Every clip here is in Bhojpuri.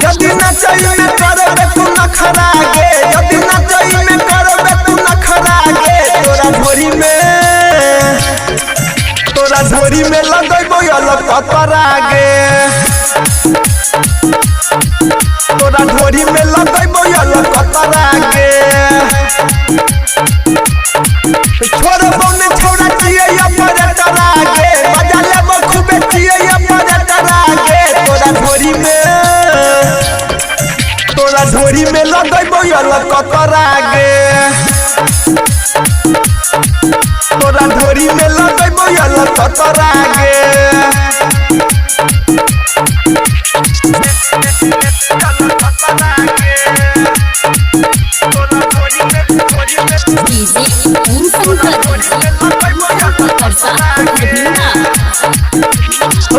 जदी नचई में करबे तू नखरा गे, जदी नचई में करबे तू नखरा गे, तोरा झोरी में लगैबो अलग कपड़ा गे, तोरा झोरी में लगैबो अलग कपड़ा गे। छोड़बो ने छौड़ा चिए अपरेटरा गे, मजा लेबो खूबे चिए अपरेटरा गे, तोरा झोरी में लगैबो अलग कपड़ा गे, तोरा झोरी में लगैबो अलग कपड़ा गे।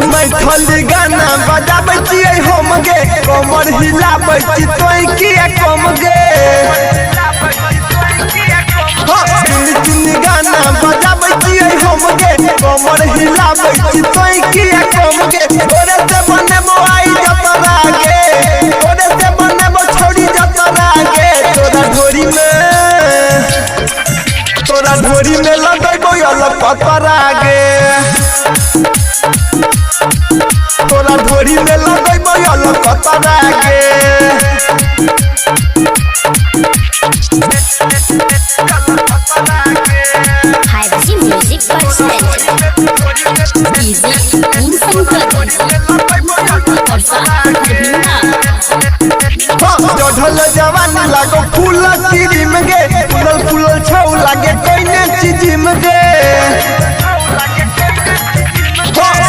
मैं खाली गाना बजाबै छियै हम गे, कमर हिलाबै छी तोय किया कम गे। चुनी गाना बजाबै छियै हम गे, कमर हिलाबै छी तोय किया कम गे। तोरे से बनेबो आई जतरा गे, तोरे से बनेबो छोड़ी जतरा गे, तोरा झोरी में लगैबो अलग कपड़ा गे, तोरा झोरी में लगैबो अलग कपड़ा गे। चढ़ल जवानी लागो फूल क्रीम गे, फूलल फूलल छौ लागे कइने चीजिम गे।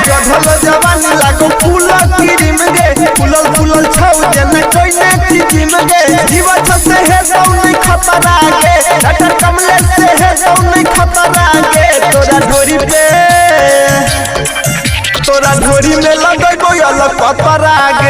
चढ़ल जवानी लागो फूल क्रीम गे, फूलल फूलल छौ जेना कइने चीजिम गे। जीवन से है सौ नहीं खतरा गे, डॉक्टर कमलेश से है सौ नहीं खतरा गे, तोरा झोरी में लगैबो अलग कपड़ा गे,